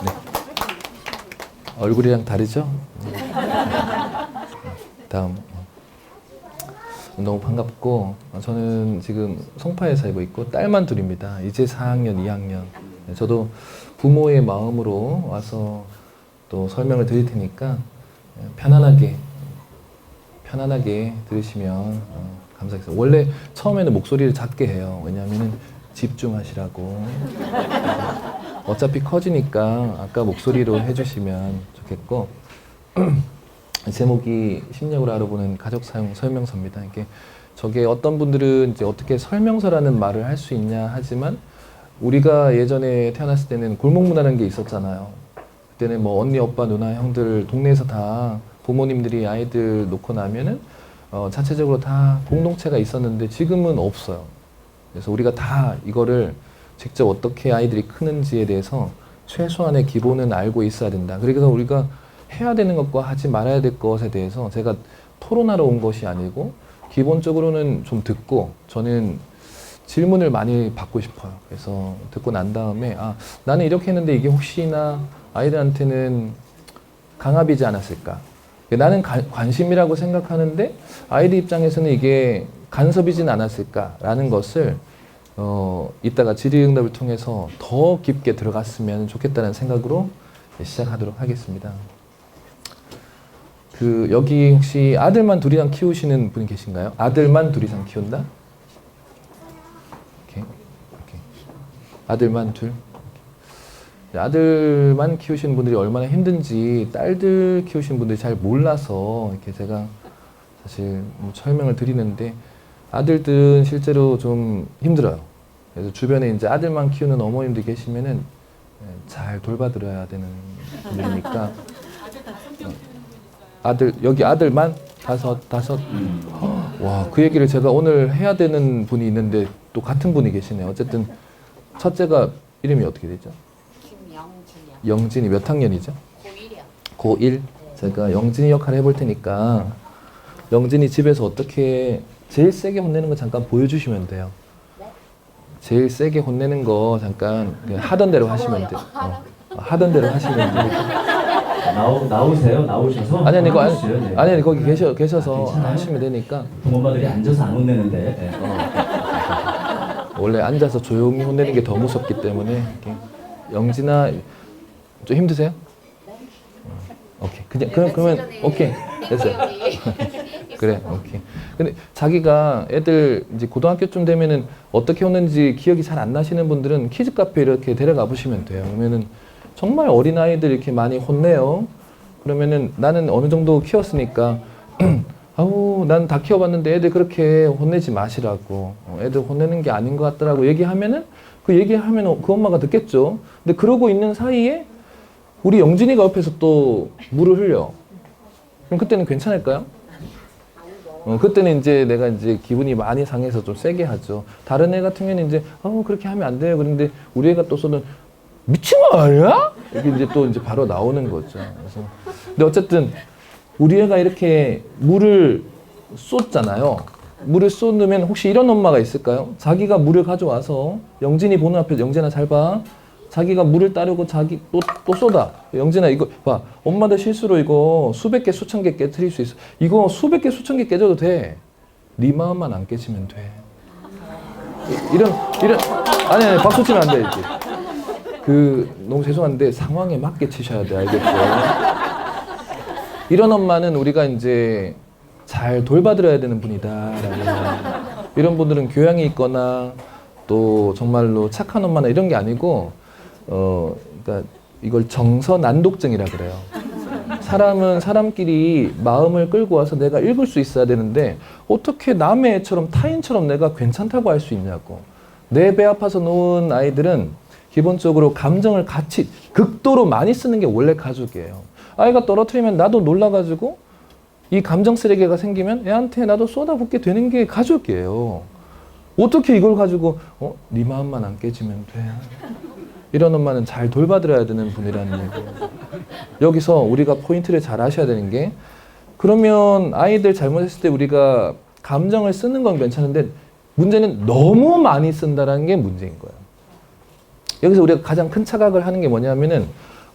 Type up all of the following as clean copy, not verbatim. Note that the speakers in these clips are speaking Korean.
네. 얼굴이랑 다르죠? 다음. 너무 반갑고, 저는 지금 송파에 살고 있고 딸만 둘입니다. 이제 4학년, 2학년. 저도 부모의 마음으로 와서 또 설명을 드릴 테니까 편안하게 들으시면 감사하겠습니다. 원래 처음에는 목소리를 작게 해요. 왜냐하면 집중하시라고. 어차피 커지니까 아까 목소리로 해주시면 좋겠고, 제목이 심리학으로 알아보는 가족 사용 설명서입니다. 이게 저게 어떤 분들은 이제 어떻게 설명서라는 말을 할 수 있냐 하지만, 우리가 예전에 태어났을 때는 골목 문화라는 게 있었잖아요. 그때는 뭐 언니, 오빠, 누나, 형들 동네에서 다 부모님들이 아이들 놓고 나면은 자체적으로 다 공동체가 있었는데 지금은 없어요. 그래서 우리가 다 이거를 직접 어떻게 아이들이 크는지에 대해서 최소한의 기본은 알고 있어야 된다. 그래서 우리가 해야 되는 것과 하지 말아야 될 것에 대해서 제가 토론하러 온 것이 아니고, 기본적으로는 좀 듣고 저는 질문을 많이 받고 싶어요. 그래서 듣고 난 다음에 나는 이렇게 했는데 이게 혹시나 아이들한테는 강압이지 않았을까? 나는 관심이라고 생각하는데 아이들 입장에서는 이게 간섭이진 않았을까라는 것을 이따가 질의응답을 통해서 더 깊게 들어갔으면 좋겠다는 생각으로 시작하도록 하겠습니다. 여기 혹시 아들만 둘 이상 키우시는 분이 계신가요? 아들만 둘 이상 키운다? 오케이. 아들만 둘? 아들만 키우시는 분들이 얼마나 힘든지 딸들 키우시는 분들이 잘 몰라서 이렇게 제가 사실 설명을 드리는데, 아들들은 실제로 좀 힘들어요. 그래서 주변에 이제 아들만 키우는 어머님들 계시면은 잘 돌봐드려야 되는 분들이니까. 아들, 여기 아들만 다섯. 와, 그 얘기를 제가 오늘 해야 되는 분이 있는데 또 같은 분이 계시네요. 어쨌든 첫째가 이름이 어떻게 되죠? 김영진이요. 영진이 몇 학년이죠? 고1이요. 고1. 제가 영진이 역할 해볼 테니까 영진이 집에서 어떻게 제일 세게 혼내는 거 잠깐 보여주시면 돼요. 제일 세게 혼내는 거 잠깐 하던 대로 하시면 돼요. 하던 대로 하시면 되니까. 나오세요? 나오셔서? 아니 네. 아니 거기 계셔서 괜찮아요? 하시면 되니까. 부모님들이 앉아서 안 혼내는데. 네. 원래 앉아서 조용히 혼내는 게 더 무섭기 때문에. 이렇게. 영진아, 좀 힘드세요? 오케이. 그러면 오케이. 됐어요. 그래, 오케이. 근데 자기가 애들 이제 고등학교쯤 되면은 어떻게 혼내는지 기억이 잘 안 나시는 분들은 키즈 카페 이렇게 데려가 보시면 돼요. 그러면은 정말 어린 아이들 이렇게 많이 혼내요. 그러면은 나는 어느 정도 키웠으니까 난 다 키워봤는데 애들 그렇게 혼내지 마시라고. 애들 혼내는 게 아닌 것 같더라고 얘기하면은 그 얘기하면 그 엄마가 듣겠죠. 근데 그러고 있는 사이에 우리 영진이가 옆에서 또 물을 흘려. 그럼 그때는 괜찮을까요? 그때는 이제 내가 이제 기분이 많이 상해서 좀 세게 하죠. 다른 애 같은 경우는 이제 그렇게 하면 안 돼요. 그런데 우리 애가 또 쏘는 미친 거 아니야? 이게 이제 또 이제 바로 나오는 거죠. 그래서 근데 어쨌든 우리 애가 이렇게 물을 쏟잖아요. 물을 쏟으면 혹시 이런 엄마가 있을까요? 자기가 물을 가져와서 영진이 보는 앞에서 영진아 잘 봐. 자기가 물을 따르고 자기 또 쏟아. 영진아 이거 봐. 엄마들 실수로 이거 수백 개 수천 개 깨트릴 수 있어. 이거 수백 개 수천 개 깨져도 돼. 네 마음만 안 깨지면 돼. 이런 아니 박수 치면 안 돼 이렇게. 너무 죄송한데 상황에 맞게 치셔야 돼. 알겠죠? 이런 엄마는 우리가 이제 잘 돌봐드려야 되는 분이다라고. 이런 분들은 교양이 있거나 또 정말로 착한 엄마나 이런 게 아니고, 그러니까 이걸 정서난독증이라 그래요. 사람은 사람끼리 마음을 끌고 와서 내가 읽을 수 있어야 되는데 어떻게 남의 애처럼 타인처럼 내가 괜찮다고 할 수 있냐고. 내 배 아파서 놓은 아이들은 기본적으로 감정을 같이 극도로 많이 쓰는 게 원래 가족이에요. 아이가 떨어뜨리면 나도 놀라가지고 이 감정 쓰레기가 생기면 애한테 나도 쏟아붓게 되는 게 가족이에요. 어떻게 이걸 가지고 네 마음만 안 깨지면 돼. 이런 엄마는 잘 돌봐드려야 되는 분이라는 얘기예요. 여기서 우리가 포인트를 잘 아셔야 되는 게, 그러면 아이들 잘못했을 때 우리가 감정을 쓰는 건 괜찮은데 문제는 너무 많이 쓴다는 게 문제인 거예요. 여기서 우리가 가장 큰 착각을 하는 게 뭐냐면은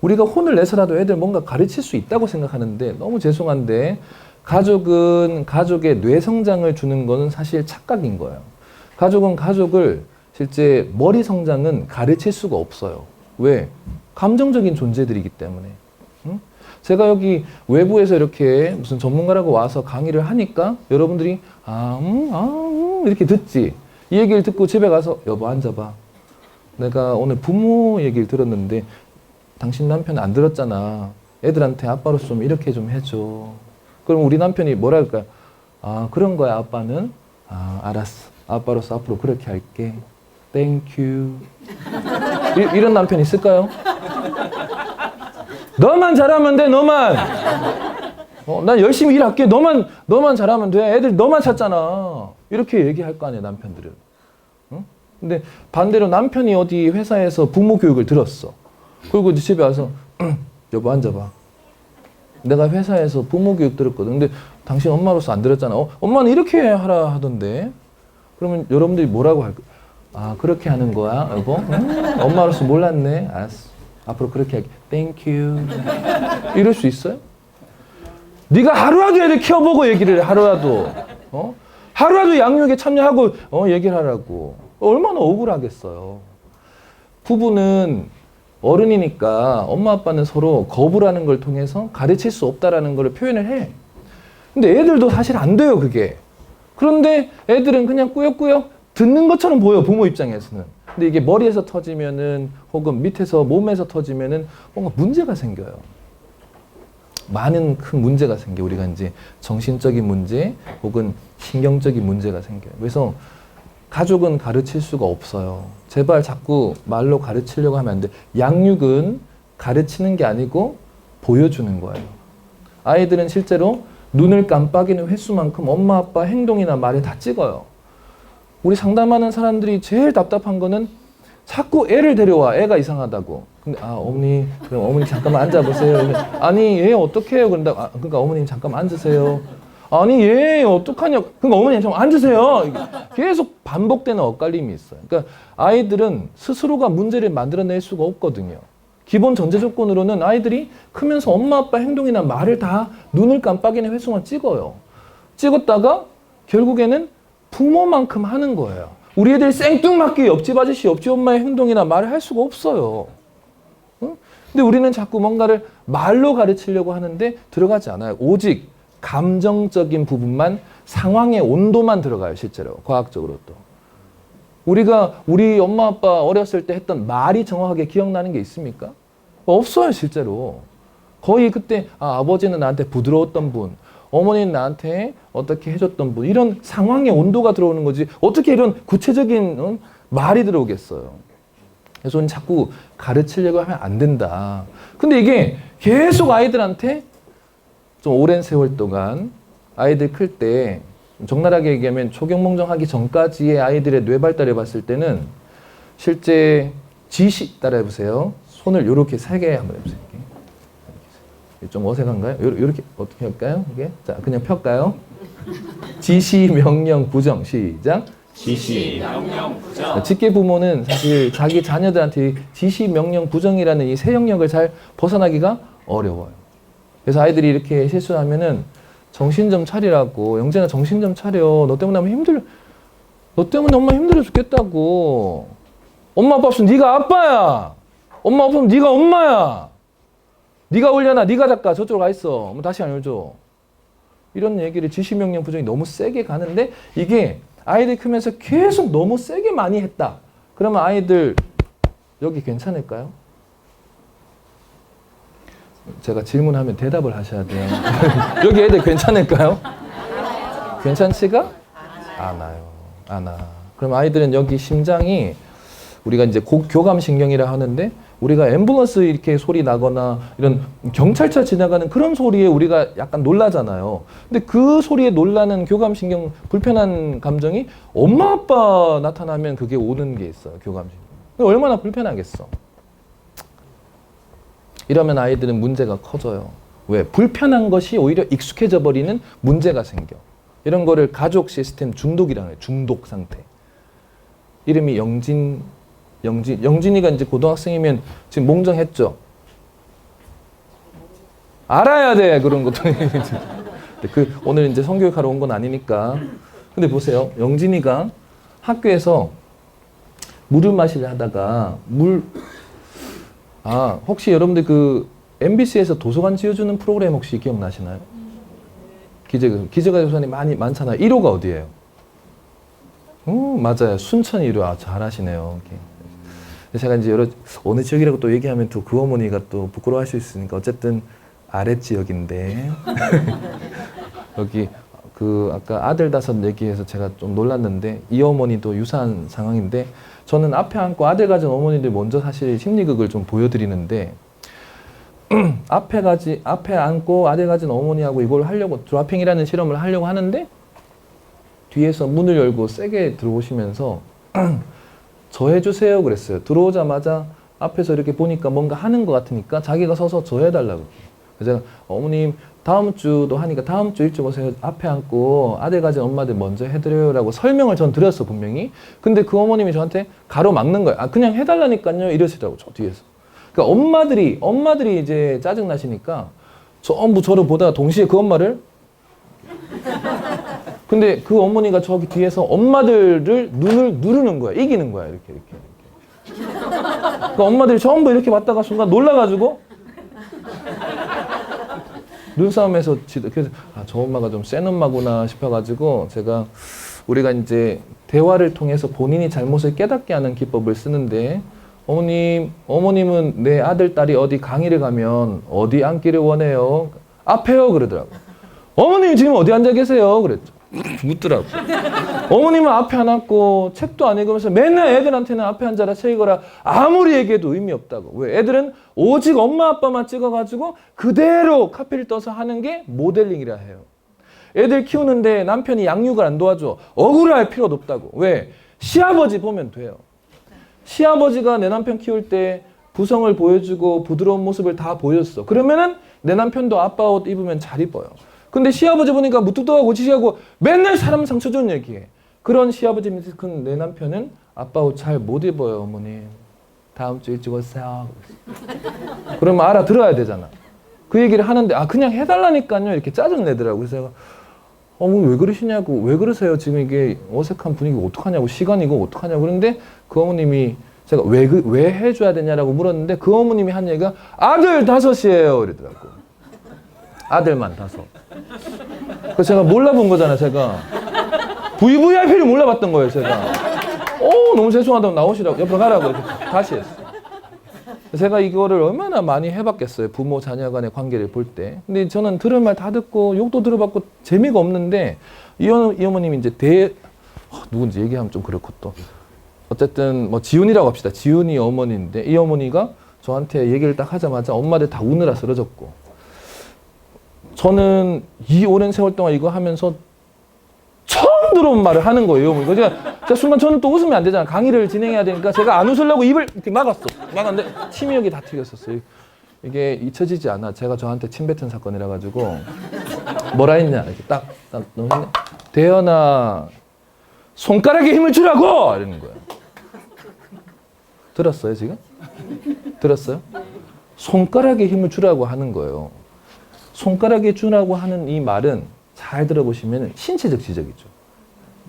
우리가 혼을 내서라도 애들 뭔가 가르칠 수 있다고 생각하는데 너무 죄송한데 가족은 가족의 뇌 성장을 주는 거는 사실 착각인 거예요. 가족은 가족을 실제 머리 성장은 가르칠 수가 없어요. 왜? 감정적인 존재들이기 때문에. 응? 제가 여기 외부에서 이렇게 무슨 전문가라고 와서 강의를 하니까 여러분들이 이렇게 듣지. 이 얘기를 듣고 집에 가서 여보 앉아봐. 내가 오늘 부모 얘기를 들었는데 당신 남편 안 들었잖아. 애들한테 아빠로서 좀 이렇게 좀 해줘. 그럼 우리 남편이 뭐라 할까? 그런 거야 아빠는? 알았어. 아빠로서 앞으로 그렇게 할게. 땡큐. 이런 남편 있을까요? 너만 잘하면 돼, 너만. 난 열심히 일할게. 너만 잘하면 돼. 애들 너만 찾잖아. 이렇게 얘기할 거 아니야, 남편들은. 응? 근데 반대로 남편이 어디 회사에서 부모 교육을 들었어. 그리고 이제 집에 와서 여보 앉아봐. 내가 회사에서 부모 교육 들었거든. 근데 당신 엄마로서 안 들었잖아. 엄마는 이렇게 하라 하던데. 그러면 여러분들이 뭐라고 할까? 그렇게 하는 거야, 여보? 엄마로서 몰랐네. 알았어. 앞으로 그렇게 할게. 땡큐. 이럴 수 있어요? 네가 하루라도 애들 키워보고 얘기를 해, 하루라도. 하루라도 양육에 참여하고 얘기를 하라고. 얼마나 억울하겠어요. 부부는 어른이니까 엄마 아빠는 서로 거부라는 걸 통해서 가르칠 수 없다라는 걸 표현을 해. 근데 애들도 사실 안 돼요, 그게. 그런데 애들은 그냥 꾸역꾸역 듣는 것처럼 보여, 부모 입장에서는. 근데 이게 머리에서 터지면은 혹은 밑에서 몸에서 터지면은 뭔가 문제가 생겨요. 많은 큰 문제가 생겨. 우리가 이제 정신적인 문제 혹은 신경적인 문제가 생겨요. 그래서 가족은 가르칠 수가 없어요. 제발 자꾸 말로 가르치려고 하면 안 돼. 양육은 가르치는 게 아니고 보여주는 거예요. 아이들은 실제로 눈을 깜빡이는 횟수만큼 엄마 아빠 행동이나 말에 다 찍어요. 우리 상담하는 사람들이 제일 답답한 거는 자꾸 애를 데려와. 애가 이상하다고. 근데 어머니, 그럼 어머니 잠깐만 앉아보세요. 아니 얘 어떻게 해요? 그런다. 그러니까 어머님 잠깐만 앉으세요. 아니 얘 어떡하냐. 그러니까 어머니 좀 앉으세요. 계속 반복되는 엇갈림이 있어요. 그러니까 아이들은 스스로가 문제를 만들어낼 수가 없거든요. 기본 전제 조건으로는 아이들이 크면서 엄마 아빠 행동이나 말을 다 눈을 깜빡이는 횟수만 찍어요. 찍었다가 결국에는 부모만큼 하는 거예요. 우리 애들 생뚱맞게 옆집 아저씨, 옆집 엄마의 행동이나 말을 할 수가 없어요. 응? 근데 우리는 자꾸 뭔가를 말로 가르치려고 하는데 들어가지 않아요. 오직 감정적인 부분만, 상황의 온도만 들어가요, 실제로. 과학적으로 또. 우리가 우리 엄마 아빠 어렸을 때 했던 말이 정확하게 기억나는 게 있습니까? 없어요, 실제로. 거의 그때 아버지는 나한테 부드러웠던 분, 어머니는 나한테 어떻게 해줬던 분, 이런 상황의 온도가 들어오는 거지 어떻게 이런 구체적인 말이 들어오겠어요. 그래서 저는 자꾸 가르치려고 하면 안 된다. 근데 이게 계속 아이들한테 좀 오랜 세월 동안 아이들 클 때 적나라하게 얘기하면 초경몽정하기 전까지의 아이들의 뇌 발달을 봤을 때는 실제 지시 따라해보세요. 손을 이렇게 3개 한번 해보세요. 이렇게. 좀 어색한가요? 이렇게 어떻게 할까요? 이게? 자, 그냥 펼까요? 지시, 명령, 부정. 시작. 지시, 명령, 부정. 직계 부모는 사실 자기 자녀들한테 지시, 명령, 부정이라는 이 세 영역을 잘 벗어나기가 어려워요. 그래서 아이들이 이렇게 실수하면은 정신 좀 차리라고. 영재나 정신 좀 차려. 너 때문에 하면 너 때문에 엄마 힘들어 죽겠다고. 엄마 아빠 없으면 네가 아빠야. 엄마 없으면 네가 엄마야. 네가 올려놔. 네가 닦아. 저쪽으로 가 있어. 뭐 다시 안 올줘. 이런 얘기를 지시, 명령, 부정이 너무 세게 가는데 이게 아이들 크면서 계속 너무 세게 많이 했다. 그러면 아이들 여기 괜찮을까요? 제가 질문하면 대답을 하셔야 돼요. 여기 애들 괜찮을까요? 괜찮지가? 않아. 그럼 아이들은 여기 심장이 우리가 이제 교감신경이라 하는데 우리가 앰뷸런스 이렇게 소리 나거나 이런 경찰차 지나가는 그런 소리에 우리가 약간 놀라잖아요. 근데 그 소리에 놀라는 교감신경, 불편한 감정이 엄마 아빠 나타나면 그게 오는 게 있어요. 교감신경. 얼마나 불편하겠어. 이러면 아이들은 문제가 커져요. 왜? 불편한 것이 오히려 익숙해져 버리는 문제가 생겨. 이런 거를 가족 시스템 중독이라고 해요. 중독 상태. 이름이 영진이가 이제 고등학생이면 지금 몽정했죠. 알아야 돼 그런 것도. 오늘 이제 성교육하러 온 건 아니니까. 근데 보세요, 영진이가 학교에서 물을 마시려 하다가 혹시 여러분들 그 MBC에서 도서관 지어주는 프로그램 혹시 기억나시나요? 기재가 도서관이 많잖아요. 1호가 어디예요? 맞아요. 순천 1호. 잘하시네요. 제가 이제 어느 지역이라고 또 얘기하면 또 그 어머니가 또 부끄러워할 수 있으니까 어쨌든 아랫지역인데 여기 그 아까 아들 5 얘기해서 제가 좀 놀랐는데 이 어머니도 유사한 상황인데 저는 앞에 앉고 아들 가진 어머니들 먼저 사실 심리극을 좀 보여드리는데 앞에 앉고 아들 가진 어머니하고 이걸 하려고 드라핑이라는 실험을 하려고 하는데 뒤에서 문을 열고 세게 들어오시면서 저 해주세요 그랬어요. 들어오자마자 앞에서 이렇게 보니까 뭔가 하는 것 같으니까 자기가 서서 저 해달라고. 그래서 제가 어머님 다음 주도 하니까 다음 주 일찍 오세요. 앞에 앉고 아들 가진 엄마들 먼저 해드려요 라고 설명을 전 드렸어 분명히. 근데 그 어머님이 저한테 가로막는 거예요. 그냥 해달라니까요 이러시더라고 저 뒤에서. 그러니까 엄마들이 이제 짜증 나시니까 전부 저를 보다가 동시에 그 엄마를 근데 그 어머니가 저기 뒤에서 엄마들을 눈을 누르는 거야. 이기는 거야. 이렇게. 그러니까 엄마들이 전부 이렇게 봤다가 순간 놀라가지고 눈싸움에서 그래서 저 엄마가 좀 센 엄마구나 싶어가지고 제가 우리가 이제 대화를 통해서 본인이 잘못을 깨닫게 하는 기법을 쓰는데 어머님은 내 아들, 딸이 어디 강의를 가면 어디 앉기를 원해요? 앞에요 그러더라고. 어머님 지금 어디 앉아 계세요? 그랬죠. 묻더라고. 어머님은 앞에 안 앉고 책도 안 읽으면서 맨날 애들한테는 앞에 앉아라 책 읽어라 아무리 얘기해도 의미 없다고. 왜? 애들은 오직 엄마 아빠만 찍어가지고 그대로 카피를 떠서 하는 게 모델링이라 해요. 애들 키우는데 남편이 양육을 안 도와줘. 억울할 필요도 없다고. 왜? 시아버지 보면 돼요. 시아버지가 내 남편 키울 때 부성을 보여주고 부드러운 모습을 다 보였어. 그러면은 내 남편도 아빠 옷 입으면 잘 입어요. 근데 시아버지 보니까 무뚝뚝하고 지시하고 맨날 사람 상처 주는 얘기해. 그런 시아버지 밑에 큰 내 남편은 아빠 옷 잘 못 입어요, 어머니. 다음 주 일찍 오세요. 그러면 알아들어야 되잖아. 그 얘기를 하는데 그냥 해달라니까요. 이렇게 짜증내더라고. 그래서 제가 어머니 왜 그러시냐고. 왜 그러세요? 지금 이게 어색한 분위기 어떡하냐고. 시간이고 어떡하냐고. 그런데 그 어머님이 제가 왜 해줘야 되냐라고 물었는데 그 어머님이 한 얘기가 아들 5이에요. 이러더라고. 아들만 5. 그래서 제가 몰라본 거잖아요, 제가. VVIP를 몰라봤던 거예요, 제가. 너무 죄송하다고 나오시라고, 옆으로 가라고 이렇게 다시 했어요. 제가 이거를 얼마나 많이 해봤겠어요, 부모 자녀 간의 관계를 볼 때. 근데 저는 들을 말 다 듣고 욕도 들어봤고 재미가 없는데 이 어머님이 이제 누군지 얘기하면 좀 그렇고 또 어쨌든 뭐 지훈이라고 합시다. 지훈이 어머니인데 이 어머니가 저한테 얘기를 딱 하자마자 엄마들 다 우느라 쓰러졌고 저는 이 오랜 세월 동안 이거 하면서 처음 들어온 말을 하는 거예요. 제가 순간 저는 또 웃으면 안 되잖아. 강의를 진행해야 되니까 제가 안 웃으려고 입을 이렇게 막았는데 침이 여기 다 튀겼었어요. 이게 잊혀지지 않아. 제가 저한테 침 뱉은 사건이라 가지고 뭐라 했냐 이렇게 딱 넣었는데 대현아 손가락에 힘을 주라고 이러는 거예요. 들었어요 지금? 들었어요? 손가락에 힘을 주라고 하는 거예요. 손가락에 주라고 하는 이 말은 잘 들어보시면 신체적 지적이죠.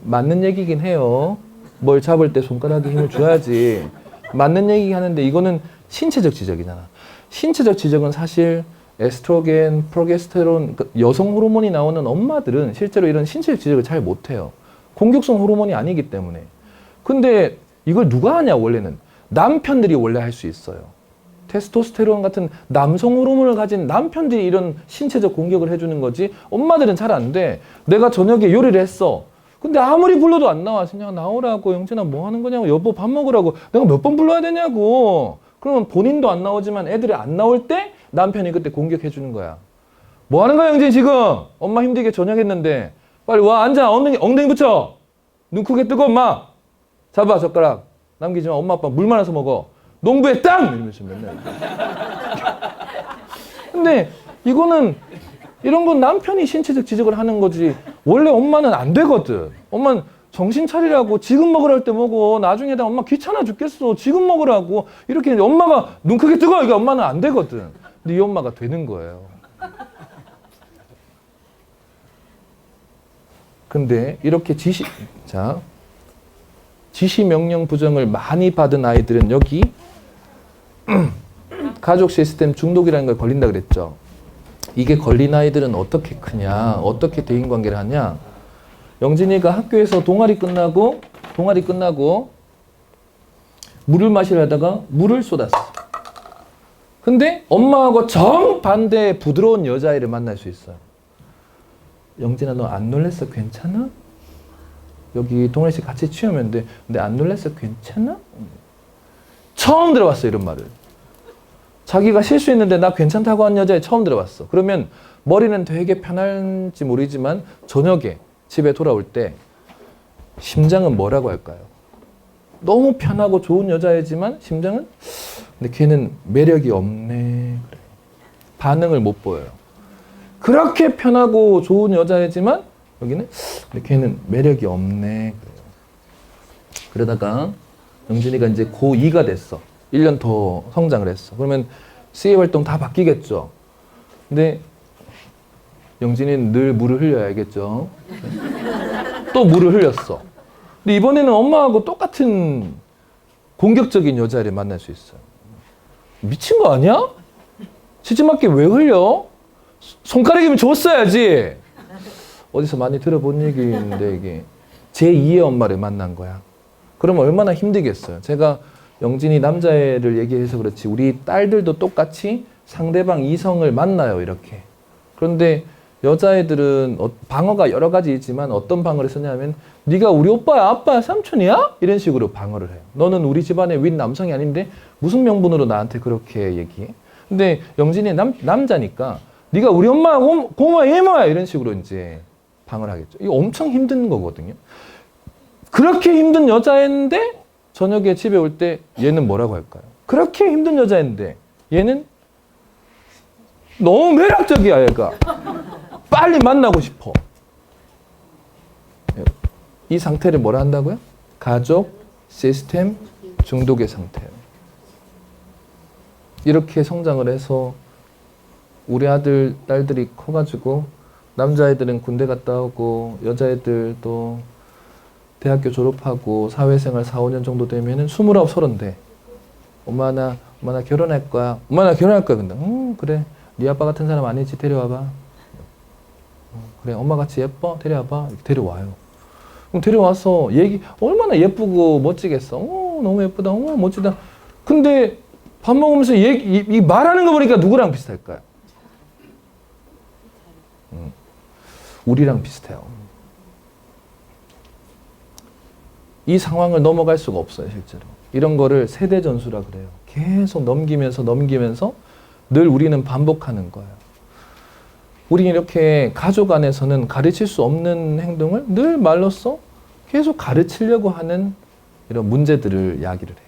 맞는 얘기긴 해요. 뭘 잡을 때 손가락에 힘을 줘야지. 맞는 얘기 하는데 이거는 신체적 지적이잖아. 신체적 지적은 사실 에스트로겐, 프로게스테론, 여성 호르몬이 나오는 엄마들은 실제로 이런 신체적 지적을 잘 못해요. 공격성 호르몬이 아니기 때문에. 근데 이걸 누가 하냐 원래는. 남편들이 원래 할 수 있어요. 테스토스테론 같은 남성 호르몬을 가진 남편들이 이런 신체적 공격을 해주는 거지 엄마들은 잘 안 돼. 내가 저녁에 요리를 했어. 근데 아무리 불러도 안 나와. 그냥 나오라고. 영진아 뭐 하는 거냐고. 여보 밥 먹으라고. 내가 몇 번 불러야 되냐고. 그러면 본인도 안 나오지만 애들이 안 나올 때 남편이 그때 공격해 주는 거야. 뭐 하는 거야 영진 지금. 엄마 힘들게 저녁했는데. 빨리 와 앉아. 엉덩이 붙여. 눈 크게 뜨고 엄마. 잡아 젓가락. 남기지 마. 엄마 아빠 물 말아서 먹어. 농부에 땅! 이러면서 맨날. 근데 이거는 이런 건 남편이 신체적 지적을 하는 거지 원래 엄마는 안 되거든. 엄마는 정신 차리라고 지금 먹으라 할 때 먹어. 나중에다 엄마 귀찮아 죽겠어. 지금 먹으라고. 이렇게 엄마가 눈 크게 뜨고 이게 엄마는 안 되거든. 근데 이 엄마가 되는 거예요. 근데 이렇게 지시 명령 부정을 많이 받은 아이들은 여기 가족 시스템 중독이라는 걸 걸린다 그랬죠. 이게 걸린 아이들은 어떻게 크냐, 어떻게 대인관계를 하냐. 영진이가 학교에서 동아리 끝나고 물을 마시려 하다가 물을 쏟았어. 근데 엄마하고 정반대 부드러운 여자아이를 만날 수 있어요. 영진아, 너 안 놀랬어? 괜찮아? 여기 동아리 씨 같이 치우면 돼. 근데 안 놀랬어? 괜찮아? 처음 들어봤어, 이런 말을. 자기가 실수했는데 나 괜찮다고 한 여자애 처음 들어봤어. 그러면 머리는 되게 편할지 모르지만 저녁에 집에 돌아올 때 심장은 뭐라고 할까요? 너무 편하고 좋은 여자애지만 심장은? 근데 걔는 매력이 없네. 그래. 반응을 못 보여요. 그렇게 편하고 좋은 여자애지만 여기는 근데 걔는 매력이 없네. 그래요. 그러다가 영진이가 이제 고2가 됐어. 1년 더 성장을 했어. 그러면 CA 활동 다 바뀌겠죠. 근데 영진이는 늘 물을 흘려야 알겠죠. 또 물을 흘렸어. 근데 이번에는 엄마하고 똑같은 공격적인 여자를 만날 수 있어요. 미친 거 아니야? 시집맞게 왜 흘려? 손가락이면 줬어야지. 어디서 많이 들어본 얘기인데 이게 제2의 엄마를 만난 거야. 그러면 얼마나 힘들겠어요. 제가 영진이 남자애를 얘기해서 그렇지 우리 딸들도 똑같이 상대방 이성을 만나요. 이렇게. 그런데 여자애들은 방어가 여러 가지 있지만 어떤 방어를 쓰냐면 네가 우리 오빠야, 아빠야, 삼촌이야? 이런 식으로 방어를 해요. 너는 우리 집안의 윗 남성이 아닌데 무슨 명분으로 나한테 그렇게 얘기해? 근데 영진이 남자니까 네가 우리 엄마야, 고모야, 이모야 이런 식으로 이제 방어를 하겠죠. 이거 엄청 힘든 거거든요. 그렇게 힘든 여자애인데 저녁에 집에 올 때 얘는 뭐라고 할까요? 그렇게 힘든 여자애인데 얘는 너무 매력적이야. 얘가 빨리 만나고 싶어. 이 상태를 뭐라 한다고요? 가족 시스템 중독의 상태예요. 이렇게 성장을 해서 우리 아들, 딸들이 커가지고 남자애들은 군대 갔다 오고 여자애들도 대학교 졸업하고 사회생활 4, 5년 정도 되면은 29, 30 돼. 엄마 나 결혼할 거야. 엄마 나 결혼할 거야. 근데 그래. 네 아빠 같은 사람 아니지. 데려와봐. 그래. 엄마 같이 예뻐? 데려와봐. 이렇게 데려와요. 그럼 데려와서 얘기 얼마나 예쁘고 멋지겠어. 너무 예쁘다. 멋지다. 근데 밥 먹으면서 이 말하는 거 보니까 누구랑 비슷할까요? 우리랑 비슷해요. 이 상황을 넘어갈 수가 없어요, 실제로. 이런 거를 세대 전수라 그래요. 계속 넘기면서 늘 우리는 반복하는 거예요. 우리는 이렇게 가족 안에서는 가르칠 수 없는 행동을 늘 말로써 계속 가르치려고 하는 이런 문제들을 이야기를 해요.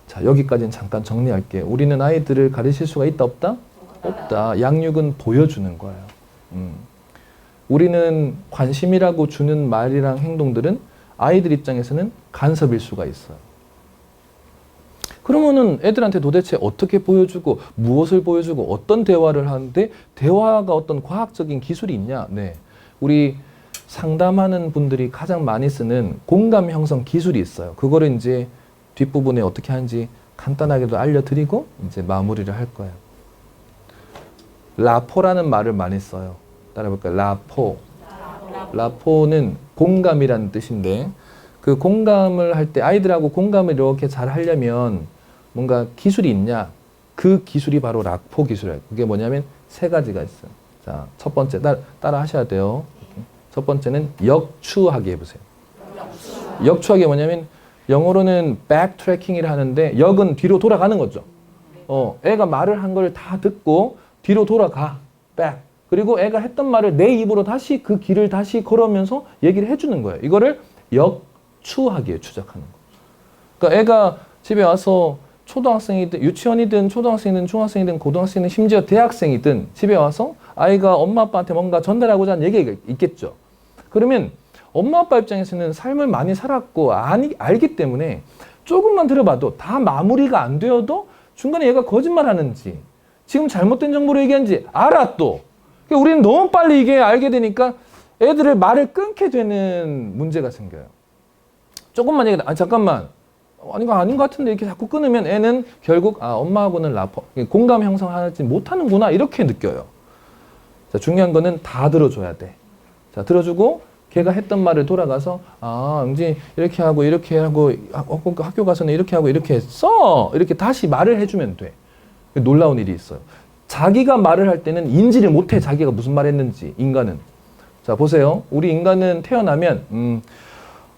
자, 여기까지는 잠깐 정리할게요. 우리는 아이들을 가르칠 수가 있다, 없다? 없다. 양육은 보여주는 거예요. 우리는 관심이라고 주는 말이랑 행동들은 아이들 입장에서는 간섭일 수가 있어요. 그러면은 애들한테 도대체 어떻게 보여주고 무엇을 보여주고 어떤 대화를 하는데 대화가 어떤 과학적인 기술이 있냐? 네. 우리 상담하는 분들이 가장 많이 쓰는 공감 형성 기술이 있어요. 그거를 이제 뒷부분에 어떻게 하는지 간단하게도 알려드리고 이제 마무리를 할 거예요. 라포라는 말을 많이 써요. 따라해볼까요? 라포. 라포는 공감이라는 뜻인데 그 공감을 할 때 아이들하고 공감을 이렇게 잘 하려면 뭔가 기술이 있냐? 그 기술이 바로 라포 기술이에요. 그게 뭐냐면 세 가지가 있어요. 자, 첫 번째 따라 하셔야 돼요. 첫 번째는 역추하기 해보세요. 역추하기 뭐냐면 영어로는 backtracking이라 하는데 역은 뒤로 돌아가는 거죠. 애가 말을 한 걸 다 듣고 뒤로 돌아가. back. 그리고 애가 했던 말을 내 입으로 다시 그 길을 다시 걸으면서 얘기를 해주는 거예요. 이거를 역추하기에 추적하는 거. 그러니까 애가 집에 와서 초등학생이든 유치원이든 초등학생이든 중학생이든 고등학생이든 심지어 대학생이든 집에 와서 아이가 엄마 아빠한테 뭔가 전달하고자 하는 얘기가 있겠죠. 그러면 엄마 아빠 입장에서는 삶을 많이 살았고 알기 때문에 조금만 들어봐도 다 마무리가 안 되어도 중간에 얘가 거짓말하는지 지금 잘못된 정보를 얘기하는지 알아 또. 그러니까 우리는 너무 빨리 이게 알게 되니까 애들을 말을 끊게 되는 문제가 생겨요. 조금만 얘기해. 아, 잠깐만. 아닌 것 같은데 이렇게 자꾸 끊으면 애는 결국 엄마하고는 공감 형성하지 못하는구나 이렇게 느껴요. 자, 중요한 거는 다 들어줘야 돼. 자, 들어주고 걔가 했던 말을 돌아가서 응지 이렇게 하고 학교 가서는 이렇게 하고 이렇게 했어. 이렇게 다시 말을 해주면 돼. 놀라운 일이 있어요. 자기가 말을 할 때는 인지를 못해. 자기가 무슨 말 했는지 인간은. 자, 보세요. 우리 인간은 태어나면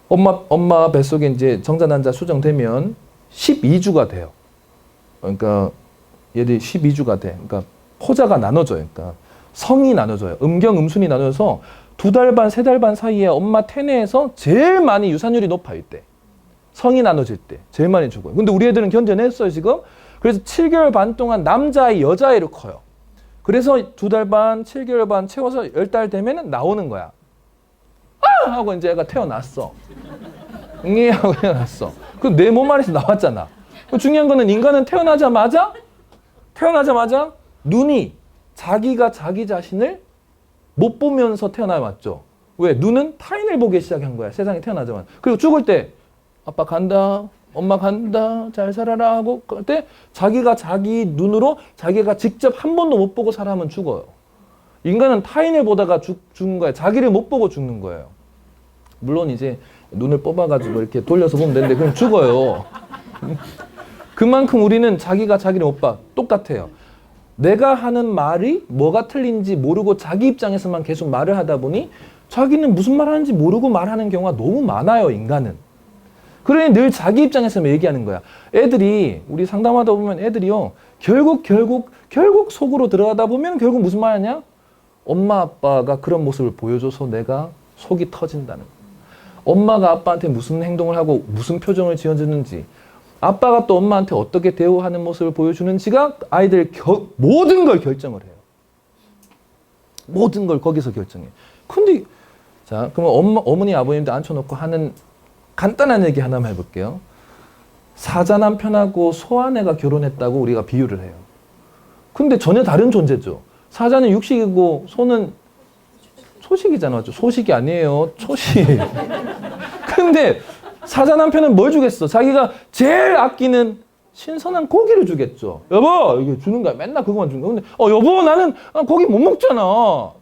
엄마 뱃속에 이제 정자난자 수정되면 12주가 돼요. 그러니까 얘들이 12주가 돼. 그러니까 호자가 나눠져요. 그러니까 성이 나눠져요. 음경, 음순이 나눠져서 2달 반, 3달 반 사이에 엄마 태내에서 제일 많이 유산율이 높아요. 이때. 성이 나눠질 때 제일 많이 죽어요. 근데 우리 애들은 견뎌냈어요, 지금. 그래서 7개월 반 동안 남자아이, 여자아이로 커요. 그래서 2달 반, 7개월 반 채워서 10달 되면 나오는 거야. 하고 이제 애가 태어났어. 응애 하고 태어났어. 그럼 내 몸 안에서 나왔잖아. 중요한 거는 인간은 태어나자마자 눈이 자기가 자기 자신을 못 보면서 태어나왔죠. 왜? 눈은 타인을 보기 시작한 거야. 세상에 태어나자마자. 그리고 죽을 때 아빠 간다. 엄마 간다. 잘 살아라 하고 그때 자기가 자기 눈으로 자기가 직접 한 번도 못 보고 사람은 죽어요. 인간은 타인을 보다가 죽는 거예요. 자기를 못 보고 죽는 거예요. 물론 이제 눈을 뽑아가지고 이렇게 돌려서 보면 되는데 그럼 죽어요. 그만큼 우리는 자기가 자기를 못 봐. 똑같아요. 내가 하는 말이 뭐가 틀린지 모르고 자기 입장에서만 계속 말을 하다 보니 자기는 무슨 말 하는지 모르고 말하는 경우가 너무 많아요, 인간은. 그러니 늘 자기 입장에서만 얘기하는 거야. 애들이, 우리 상담하다 보면 애들이요, 결국 속으로 들어가다 보면 결국 무슨 말 하냐? 엄마, 아빠가 그런 모습을 보여줘서 내가 속이 터진다는 거야. 엄마가 아빠한테 무슨 행동을 하고 무슨 표정을 지어주는지, 아빠가 또 엄마한테 어떻게 대우하는 모습을 보여주는지가 아이들 모든 걸 결정을 해요. 모든 걸 거기서 결정해. 근데 자, 그러면 어머니 아버님도 앉혀놓고 하는 간단한 얘기 하나만 해볼게요. 사자 남편하고 소아내가 결혼했다고 우리가 비유를 해요. 근데 전혀 다른 존재죠. 사자는 육식이고 소는 소식이잖아. 맞죠? 소식이 아니에요. 초식. 근데 사자 남편은 뭘 주겠어? 자기가 제일 아끼는 신선한 고기를 주겠죠. 여보! 이게 주는 거야. 맨날 그거만 주는 거야. 근데 여보 나는 고기 못 먹잖아.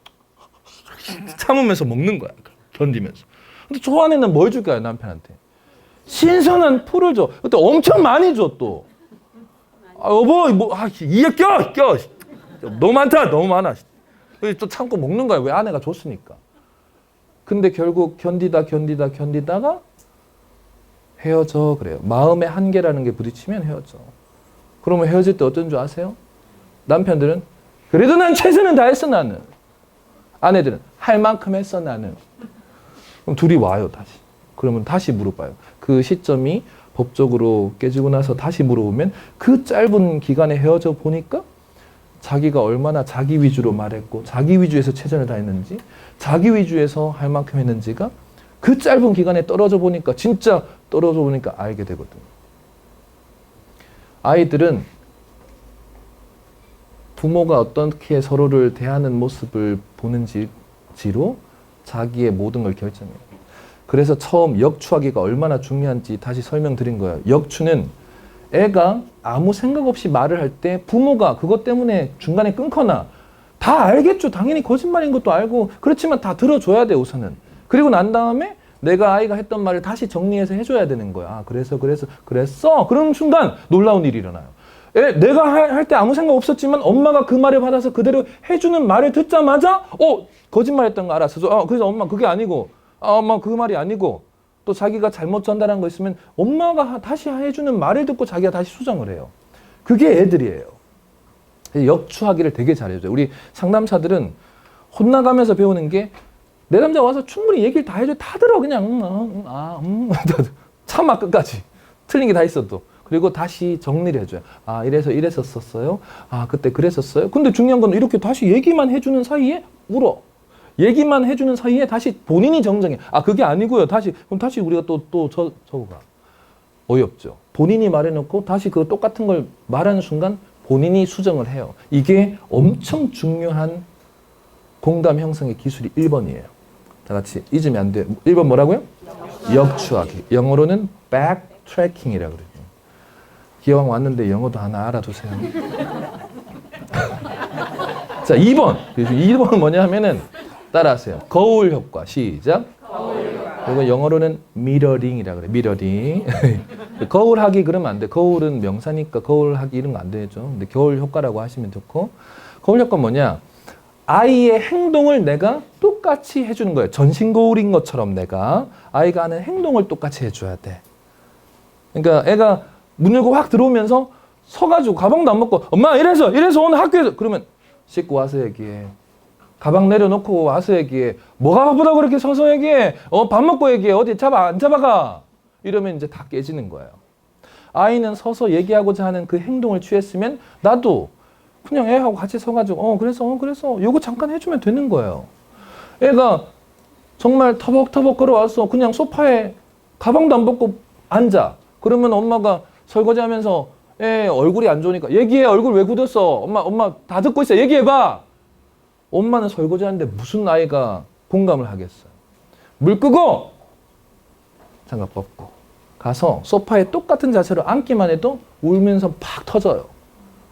참으면서 먹는 거야. 견디면서. 근데 좋아하는 뭘 줄까요? 남편한테. 신선한 풀을 줘. 그때 엄청 많이 줘 또. 여보 이에 껴! 너무 많다. 너무 많아. 또 참고 먹는 거야. 왜? 아내가 줬으니까. 근데 결국 견디다가 헤어져 그래요. 마음의 한계라는 게 부딪히면 헤어져. 그러면 헤어질 때 어떤 줄 아세요? 남편들은 그래도 난 최선을 다했어 나는. 아내들은 할 만큼 했어 나는. 그럼 둘이 와요 다시. 그러면 다시 물어봐요. 그 시점이 법적으로 깨지고 나서 다시 물어보면 그 짧은 기간에 헤어져 보니까 자기가 얼마나 자기 위주로 말했고 자기 위주에서 최선을 다했는지 자기 위주에서 할 만큼 했는지가 그 짧은 기간에 떨어져 보니까 진짜 떨어져 보니까 알게 되거든요. 아이들은 부모가 어떻게 서로를 대하는 모습을 보는지로 자기의 모든 걸 결정해요. 그래서 처음 역추하기가 얼마나 중요한지 다시 설명드린 거예요. 역추는 애가 아무 생각 없이 말을 할 때 부모가 그것 때문에 중간에 끊거나 다 알겠죠. 당연히 거짓말인 것도 알고 그렇지만 다 들어줘야 돼 우선은. 그리고 난 다음에 내가 아이가 했던 말을 다시 정리해서 해줘야 되는 거야. 그랬어. 그런 순간 놀라운 일이 일어나요. 내가 할 때 아무 생각 없었지만 엄마가 그 말을 받아서 그대로 해주는 말을 듣자마자 거짓말했던 거 알았어. 그래서 엄마 그게 아니고 엄마 그 말이 아니고 또 자기가 잘못 전달한 거 있으면 엄마가 다시 해주는 말을 듣고 자기가 다시 수정을 해요. 그게 애들이에요. 역추하기를 되게 잘해줘요. 우리 상담사들은 혼나가면서 배우는 게 내 남자 와서 충분히 얘기를 다 해줘. 다 들어 그냥 참아 끝까지. 틀린 게 다 있어도. 그리고 다시 정리를 해줘요. 이랬었어요. 그때 그랬었어요. 근데 중요한 건 이렇게 다시 얘기만 해주는 사이에 울어. 얘기만 해주는 사이에 다시 본인이 정정해. 그게 아니고요. 그럼 다시 우리가 또 저거가 어이없죠. 본인이 말해놓고 다시 그 똑같은 걸 말하는 순간 본인이 수정을 해요. 이게 엄청 중요한 공감 형성의 기술이 1번이에요. 다 같이 잊으면 안 돼요. 1번 뭐라고요? 역추하기. 영어로는 backtracking이라고 그래요. 기왕 왔는데 영어도 하나 알아두세요. 자, 2번. 2번은 뭐냐 하면은 따라하세요. 거울 효과. 시작. 이거 영어로는 미러링이라고 그래. 미러링. 거울하기 그러면 안 돼. 거울은 명사니까 거울하기 이런 거 안 되죠. 근데 거울 효과라고 하시면 좋고. 거울 효과 뭐냐? 아이의 행동을 내가 똑같이 해주는 거예요. 전신 거울인 것처럼 내가 아이가 하는 행동을 똑같이 해줘야 돼. 그러니까 애가 문 열고 확 들어오면서 서가지고 가방도 안 먹고 엄마 이래서 오늘 학교에서 그러면 씻고 와서 얘기해. 가방 내려놓고 와서 얘기해. 뭐가 바쁘다고 그렇게 서서 얘기해. 밥 먹고 얘기해. 어디 안 잡아가. 이러면 이제 다 깨지는 거예요. 아이는 서서 얘기하고자 하는 그 행동을 취했으면 나도 그냥 애하고 같이 서가지고 그래서 요거 잠깐 해주면 되는 거예요. 애가 정말 터벅터벅 걸어와서 그냥 소파에 가방도 안 벗고 앉아. 그러면 엄마가 설거지하면서 애 얼굴이 안 좋으니까 얘기해. 얼굴 왜 굳었어? 엄마 다 듣고 있어. 얘기해봐. 엄마는 설거지하는데 무슨 아이가 공감을 하겠어요. 물 끄고 장갑 벗고 가서 소파에 똑같은 자세로 앉기만 해도 울면서 팍 터져요.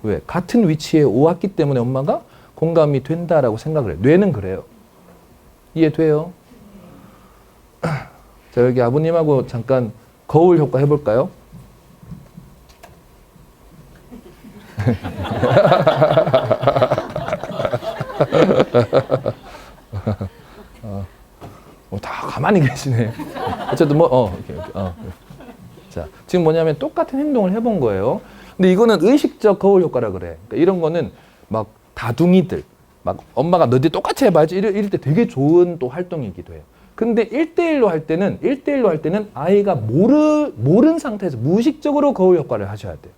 왜? 같은 위치에 오왔기 때문에 엄마가 공감이 된다라고 생각을 해요. 뇌는 그래요. 이해돼요? 자, 여기 아버님하고 잠깐 거울 효과 해볼까요? 다 가만히 계시네. 어쨌든 자, 지금 뭐냐면 똑같은 행동을 해본 거예요. 근데 이거는 의식적 거울 효과라 그래. 그러니까 이런 거는 막 다둥이들, 막 엄마가 너희들 똑같이 해봐야지 이럴 때 되게 좋은 또 활동이기도 해요. 근데 1대1로 할 때는 아이가 모른 상태에서 무의식적으로 거울 효과를 하셔야 돼요.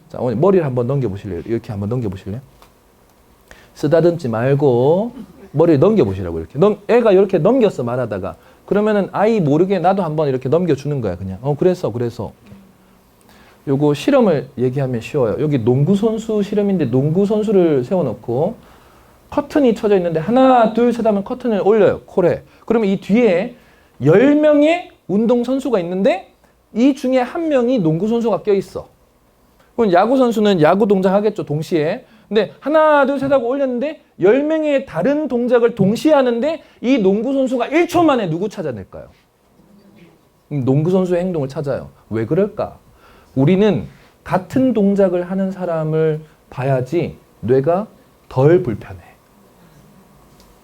자, 어머니 머리를 한번 넘겨보실래요? 이렇게 한번 넘겨보실래요? 쓰다듬지 말고 머리를 넘겨보시라고 이렇게. 애가 이렇게 넘겼어 말하다가 그러면은 아이 모르게 나도 한번 이렇게 넘겨주는 거야 그냥. 그래서. 요거 실험을 얘기하면 쉬워요. 여기 농구 선수 실험인데 농구 선수를 세워놓고 커튼이 쳐져 있는데 하나 둘 셋 하면 커튼을 올려요. 콜에. 그러면 이 뒤에 10명의 운동 선수가 있는데 이 중에 한 명이 농구 선수가 껴있어. 그럼 야구 선수는 야구 동작 하겠죠 동시에. 근데 하나 둘 셋 하고 올렸는데 10명의 다른 동작을 동시에 하는데 이 농구 선수가 1초 만에 누구 찾아낼까요? 농구 선수의 행동을 찾아요. 왜 그럴까? 우리는 같은 동작을 하는 사람을 봐야지 뇌가 덜 불편해.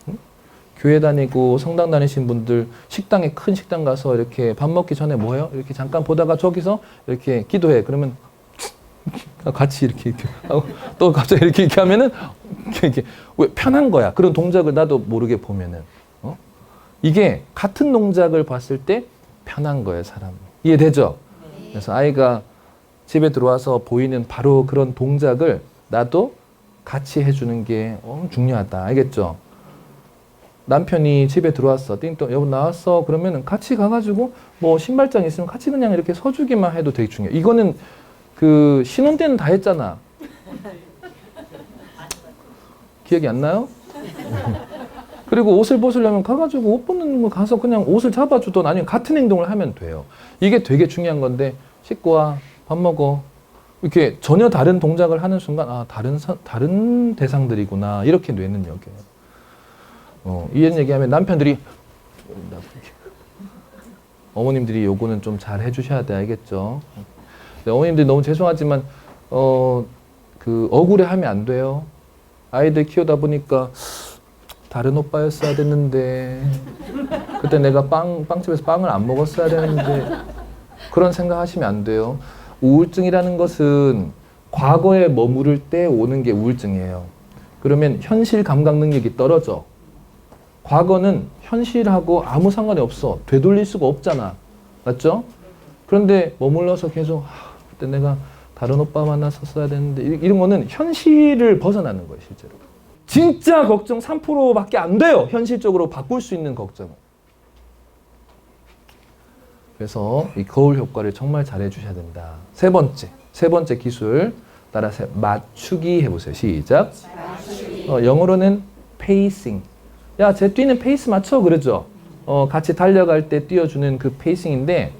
응? 교회 다니고 성당 다니신 분들 식당에 큰 식당 가서 이렇게 밥 먹기 전에 뭐 해요? 이렇게 잠깐 보다가 저기서 이렇게 기도해. 그러면 같이 이렇게 하고 또 갑자기 이렇게 하면은 이렇게 왜 편한 거야. 그런 동작을 나도 모르게 보면은 이게 같은 동작을 봤을 때 편한 거예요, 사람. 이해되죠? 네. 그래서 아이가 집에 들어와서 보이는 바로 그런 동작을 나도 같이 해주는 게 중요하다. 알겠죠? 남편이 집에 들어왔어. 띵동 여보 나왔어. 그러면은 같이 가가지고 뭐 신발장 있으면 같이 그냥 이렇게 서주기만 해도 되게 중요해. 이거는 그 신혼 때는 다 했잖아. 기억이 안 나요? 그리고 옷을 벗으려면 가가지고 옷 벗는 거 가서 그냥 옷을 잡아주던 아니면 같은 행동을 하면 돼요. 이게 되게 중요한 건데 씻고 와, 밥 먹어. 이렇게 전혀 다른 동작을 하는 순간 다른 대상들이구나 이렇게 뇌는 여겨요. 이런 얘기하면 남편들이 어머님들이 요거는 좀 잘 해주셔야 돼. 알겠죠? 어머님들이 너무 죄송하지만 그 억울해하면 안 돼요. 아이들 키우다 보니까 다른 오빠였어야 됐는데 그때 내가 빵집에서 빵을 안 먹었어야 되는데 그런 생각하시면 안 돼요. 우울증이라는 것은 과거에 머무를 때 오는 게 우울증이에요. 그러면 현실 감각 능력이 떨어져. 과거는 현실하고 아무 상관이 없어. 되돌릴 수가 없잖아. 맞죠? 그런데 머물러서 계속 그때 내가 다른 오빠 만났었어야 되는데 이런 거는 현실을 벗어나는 거예요. 실제로. 진짜 걱정 3%밖에 안 돼요. 현실적으로 바꿀 수 있는 걱정은. 그래서 이 거울 효과를 정말 잘 해주셔야 된다. 세 번째 기술 따라서 맞추기 해보세요. 시작. 영어로는 pacing. 야, 쟤 뛰는 페이스 맞춰 그러죠. 같이 달려갈 때 띄워주는 그 페이싱인데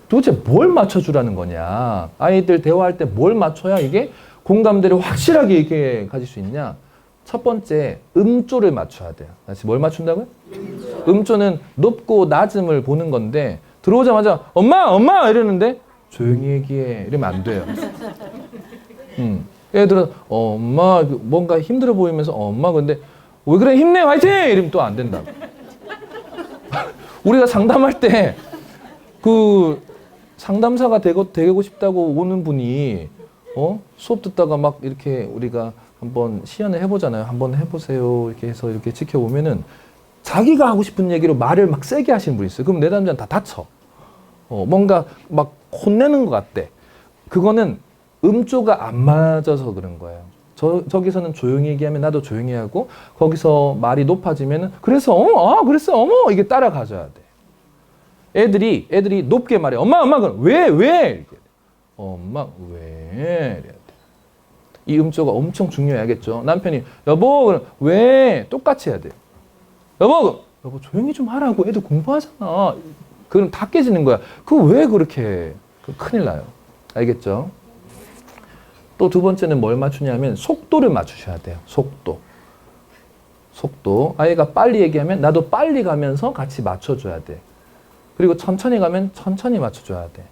도대체 뭘 맞춰주라는 거냐. 아이들 대화할 때 뭘 맞춰야 이게 공감대를 확실하게 이렇게 가질 수 있냐. 첫 번째, 음조를 맞춰야 돼요. 다시 뭘 맞춘다고요? 음조는 높고 낮음을 보는 건데 들어오자마자 엄마! 엄마! 이러는데 조용히 얘기해. 이러면 안 돼요. 예를 들어 엄마 뭔가 힘들어 보이면서 엄마 근데 왜 그래 힘내 화이팅! 이러면 또 안 된다고. 우리가 상담할 때 그 상담사가 되고 싶다고 오는 분이 수업 듣다가 막 이렇게 우리가 한번 시연을 해보잖아요. 한번 해보세요. 이렇게 해서 이렇게 지켜보면은 자기가 하고 싶은 얘기로 말을 막 세게 하시는 분이 있어요. 그럼 내담자는 다 다쳐. 뭔가 막 혼내는 것 같대. 그거는 음조가 안 맞아서 그런 거예요. 저기서는 조용히 얘기하면 나도 조용히 하고 거기서 말이 높아지면은 그래서 그랬어 어머 이게 따라가줘야 돼. 애들이 높게 말해. 엄마 그럼 왜 이렇게. 엄마 왜 이래야 돼. 이 음조가 엄청 중요해야겠죠. 남편이 여보 그럼 왜 똑같이 해야 돼요. 여보 조용히 좀 하라고 애들 공부하잖아. 그럼 다 깨지는 거야. 그거 왜 그렇게 해? 큰일 나요. 알겠죠? 또 두 번째는 뭘 맞추냐면 속도를 맞추셔야 돼요. 속도. 아이가 빨리 얘기하면 나도 빨리 가면서 같이 맞춰줘야 돼. 그리고 천천히 가면 천천히 맞춰줘야 돼.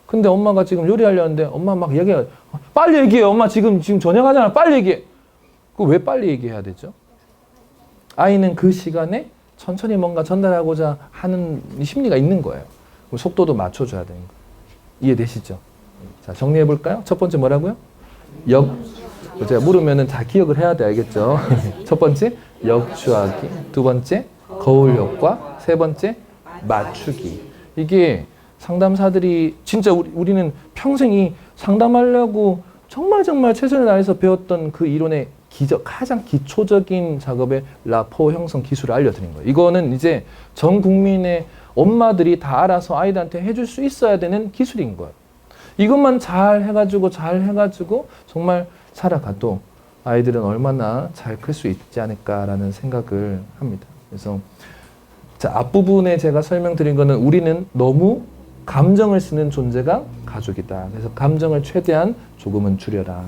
근데 엄마가 지금 요리하려는데 엄마 막 얘기해. 빨리 얘기해. 엄마 지금 저녁 하잖아. 빨리 얘기해. 그 왜 빨리 얘기해야 되죠? 아이는 그 시간에 천천히 뭔가 전달하고자 하는 심리가 있는 거예요. 그럼 속도도 맞춰줘야 되는 거예요. 이해되시죠? 자, 정리해 볼까요? 첫 번째 뭐라고요? 제가 물으면은 다 기억을 해야 돼. 알겠죠? 첫 번째, 역추하기. 두 번째, 거울 효과. 세 번째, 맞추기. 이게 상담사들이 진짜 우리는 평생이 상담하려고 정말 최선을 다해서 배웠던 그 이론의 가장 기초적인 작업의 라포 형성 기술을 알려드린 거예요. 이거는 이제 전 국민의 엄마들이 다 알아서 아이들한테 해줄 수 있어야 되는 기술인 거예요. 이것만 잘 해가지고 정말 살아가도 아이들은 얼마나 잘 클 수 있지 않을까라는 생각을 합니다. 그래서 자, 앞부분에 제가 설명드린 거는 우리는 너무 감정을 쓰는 존재가 가족이다. 그래서 감정을 최대한 조금은 줄여라.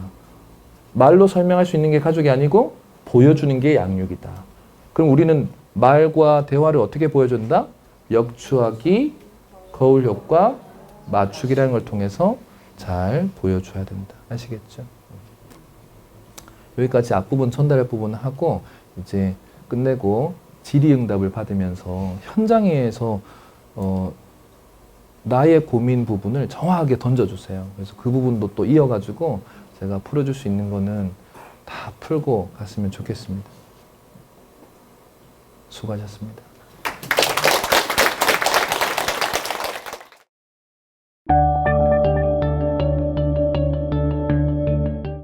말로 설명할 수 있는 게 가족이 아니고 보여주는 게 양육이다. 그럼 우리는 말과 대화를 어떻게 보여준다? 역추하기, 거울 효과, 맞추기라는 걸 통해서 잘 보여줘야 된다. 아시겠죠? 여기까지 앞부분 전달할 부분 하고 이제 끝내고 질의응답을 받으면서 현장에서 나의 고민 부분을 정확하게 던져주세요. 그래서 그 부분도 또 이어가지고 제가 풀어줄 수 있는 거는 다 풀고 갔으면 좋겠습니다. 수고하셨습니다.